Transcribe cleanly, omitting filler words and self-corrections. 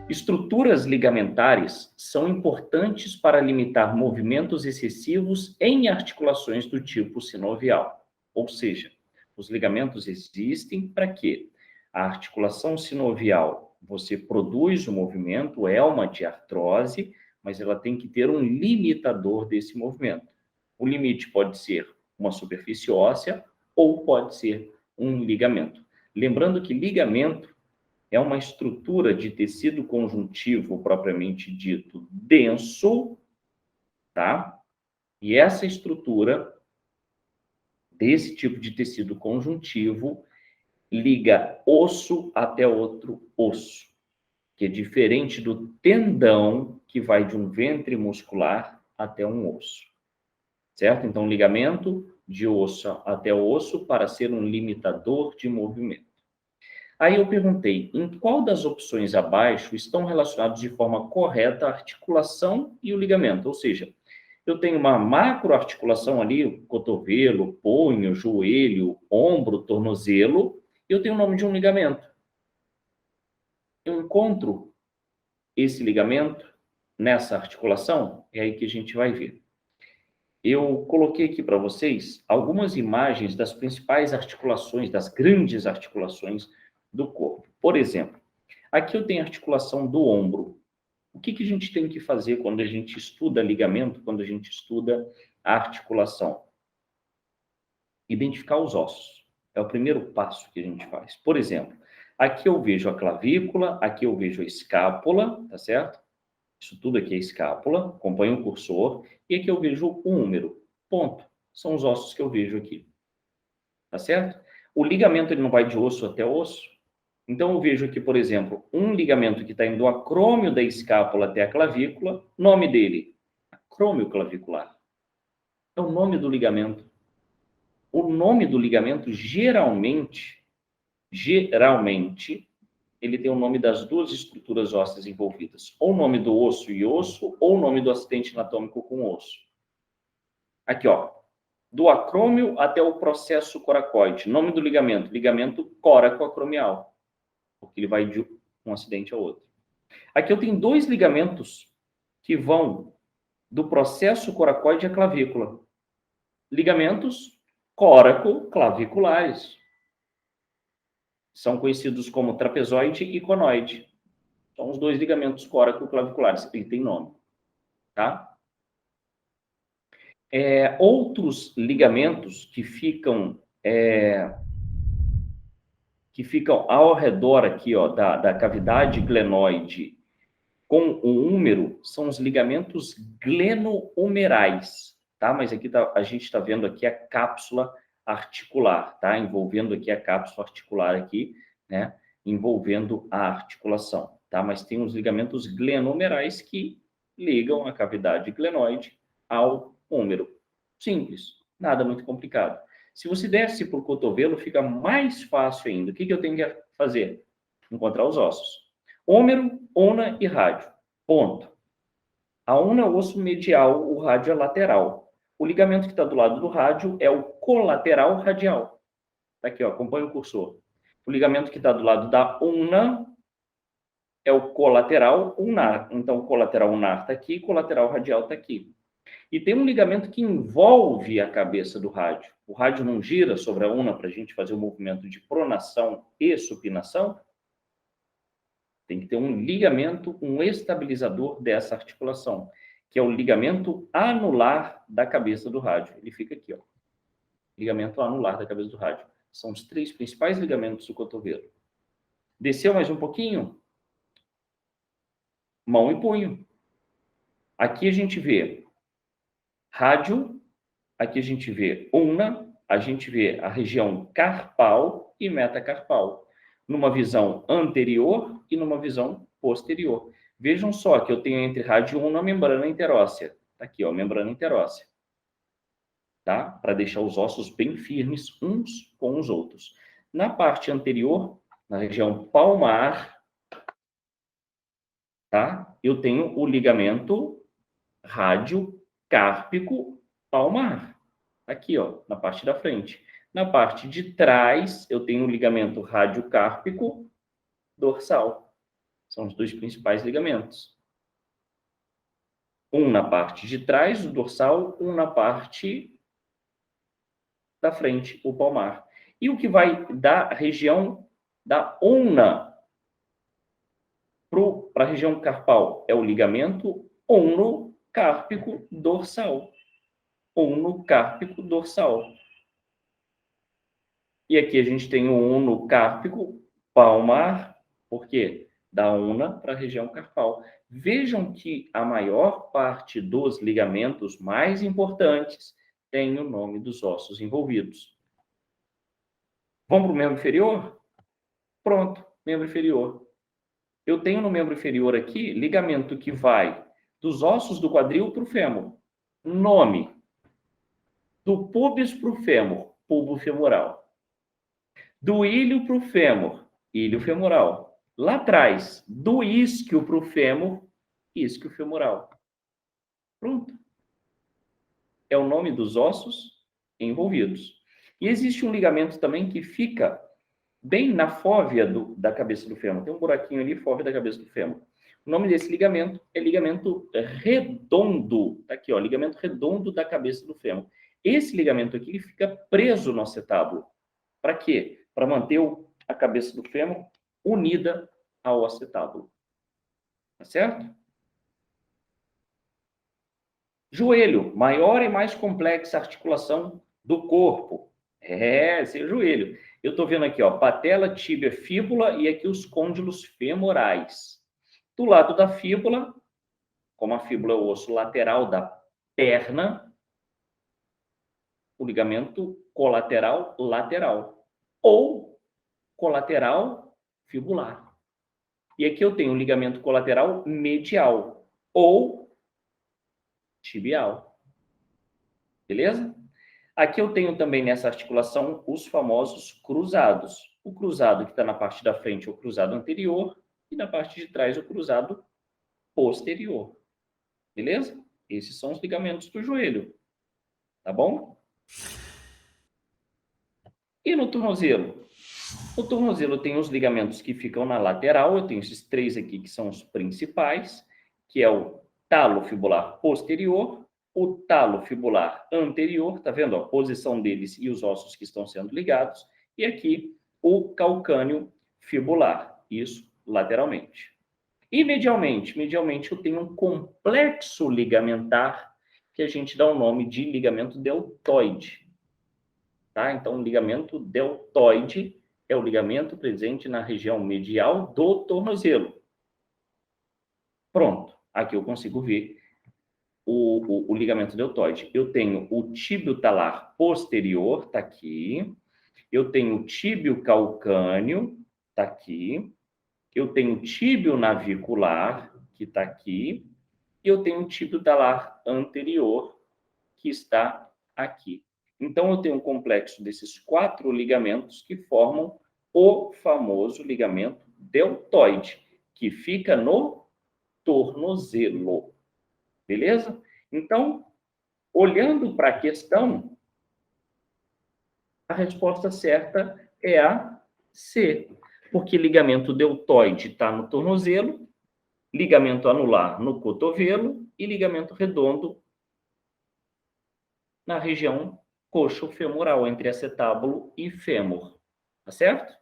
Estruturas ligamentares são importantes para limitar movimentos excessivos em articulações do tipo sinovial. Ou seja, os ligamentos existem para quê? A articulação sinovial, você produz o movimento, é uma diartrose, mas ela tem que ter um limitador desse movimento. O limite pode ser uma superfície óssea ou pode ser um ligamento. Lembrando que ligamento é uma estrutura de tecido conjuntivo propriamente dito denso, tá? E essa estrutura desse tipo de tecido conjuntivo liga osso até outro osso, que é diferente do tendão que vai de um ventre muscular até um osso, certo? Então, ligamento de osso até osso para ser um limitador de movimento. Aí eu perguntei, em qual das opções abaixo estão relacionados de forma correta a articulação e o ligamento? Ou seja, eu tenho uma macroarticulação ali, o cotovelo, punho, joelho, ombro, tornozelo, e eu tenho o nome de um ligamento. Eu encontro esse ligamento nessa articulação? É aí que a gente vai ver. Eu coloquei aqui para vocês algumas imagens das principais articulações, das grandes articulações do corpo. Por exemplo, aqui eu tenho a articulação do ombro. O que a gente tem que fazer quando a gente estuda ligamento, quando a gente estuda a articulação? Identificar os ossos. É o primeiro passo que a gente faz. Por exemplo, aqui eu vejo a clavícula, aqui eu vejo a escápula, tá certo? Isso tudo aqui é escápula, acompanha o cursor, e aqui eu vejo o húmero, ponto. São os ossos que eu vejo aqui, tá certo? O ligamento ele não vai de osso até osso, então eu vejo aqui, por exemplo, um ligamento que está indo do acrômio da escápula até a clavícula, nome dele, acrômio clavicular. É o nome do ligamento. O nome do ligamento, geralmente, ele tem o nome das duas estruturas ósseas envolvidas. Ou o nome do osso e osso, ou o nome do acidente anatômico com osso. Aqui, ó. Do acrômio até o processo coracoide. Nome do ligamento, ligamento coracoacromial. Porque ele vai de um acidente ao outro. Aqui eu tenho dois ligamentos que vão do processo coracoide à clavícula. Ligamentos coracoclaviculares. São conhecidos como trapezoide e conoide. São os dois ligamentos coracoclaviculares. Ele tem nome, tá? Outros ligamentos que ficam ao redor aqui, ó, da cavidade glenoide com o húmero são os ligamentos glenohumerais, tá? Mas aqui a gente está vendo aqui a cápsula articular, tá? Envolvendo aqui a cápsula articular aqui, né? Envolvendo a articulação, tá? Mas tem os ligamentos glenohumerais que ligam a cavidade glenoide ao húmero. Simples, nada muito complicado. Se você desce para o cotovelo, fica mais fácil ainda. O que eu tenho que fazer? Encontrar os ossos. Húmero, una e rádio. Ponto. A una é o osso medial, o rádio é lateral. O ligamento que está do lado do rádio é o colateral radial. Tá aqui, ó, acompanha o cursor. O ligamento que está do lado da una é o colateral unar. Então, o colateral unar está aqui, o colateral radial está aqui. E tem um ligamento que envolve a cabeça do rádio. O rádio não gira sobre a una para a gente fazer o movimento de pronação e supinação? Tem que ter um ligamento, um estabilizador dessa articulação, que é o ligamento anular da cabeça do rádio. Ele fica aqui, ó. Ligamento anular da cabeça do rádio. São os três principais ligamentos do cotovelo. Desceu mais um pouquinho? Mão e punho. Aqui a gente vê rádio, aqui a gente vê una, a gente vê a região carpal e metacarpal, numa visão anterior e numa visão posterior. Vejam só que eu tenho entre rádio e una a membrana interóssea. Tá aqui, ó, membrana interóssea. Tá? Para deixar os ossos bem firmes uns com os outros. Na parte anterior, na região palmar, tá? Eu tenho o ligamento radiocárpico palmar. Aqui, ó, na parte da frente. Na parte de trás, eu tenho o ligamento radiocárpico dorsal. São os dois principais ligamentos. Um na parte de trás do dorsal, um na parte da frente, o palmar. E o que vai da região da ulna para a região carpal é o ligamento ulnocárpico dorsal. Ulnocárpico dorsal. E aqui a gente tem o ulnocárpico palmar, por quê? Da ulna para a região carpal. Vejam que a maior parte dos ligamentos mais importantes tem o nome dos ossos envolvidos. Vamos para o membro inferior? Pronto, membro inferior. Eu tenho no membro inferior aqui ligamento que vai dos ossos do quadril para o fêmur. Nome. Do púbis para o fêmur, pulbo femoral. Do ilho para o fêmur, ilho femoral. Lá atrás, do isquio para o fêmur, isquio femoral. Pronto. É o nome dos ossos envolvidos. E existe um ligamento também que fica bem na fóvea da cabeça do fêmur. Tem um buraquinho ali, fóvea da cabeça do fêmur. O nome desse ligamento é ligamento redondo. Tá aqui, ó, ligamento redondo da cabeça do fêmur. Esse ligamento aqui ele fica preso no acetábulo. Para quê? Para manter a cabeça do fêmur unida ao acetábulo. Tá certo? Joelho, maior e mais complexa articulação do corpo. Esse é o joelho. Eu estou vendo aqui, ó, patela, tíbia, fíbula e aqui os côndilos femorais. Do lado da fíbula, como a fíbula é o osso lateral da perna, o ligamento colateral lateral ou colateral fibular. E aqui eu tenho o ligamento colateral medial ou tibial. Beleza? Aqui eu tenho também nessa articulação os famosos cruzados. O cruzado que está na parte da frente é o cruzado anterior e na parte de trás o cruzado posterior. Beleza? Esses são os ligamentos do joelho. Tá bom? E no tornozelo? No tornozelo tem os ligamentos que ficam na lateral. Eu tenho esses três aqui que são os principais, que é o talo fibular posterior, o talo fibular anterior, tá vendo a posição deles e os ossos que estão sendo ligados, e aqui o calcâneo fibular, isso lateralmente. E medialmente eu tenho um complexo ligamentar que a gente dá o nome de ligamento deltoide. Tá? Então, o ligamento deltoide é o ligamento presente na região medial do tornozelo. Pronto, aqui eu consigo ver o ligamento deltoide. Eu tenho o tíbio talar posterior, está aqui. Eu tenho o tíbio calcâneo, está aqui. Eu tenho o tíbio navicular, que está aqui. E eu tenho o tíbio talar anterior, que está aqui. Então, eu tenho um complexo desses 4 ligamentos que formam o famoso ligamento deltoide, que fica no tornozelo. Beleza? Então, olhando para a questão, a resposta certa é a C, porque ligamento deltoide está no tornozelo, ligamento anular no cotovelo e ligamento redondo na região coxo-femoral, entre acetábulo e fêmur. Tá certo?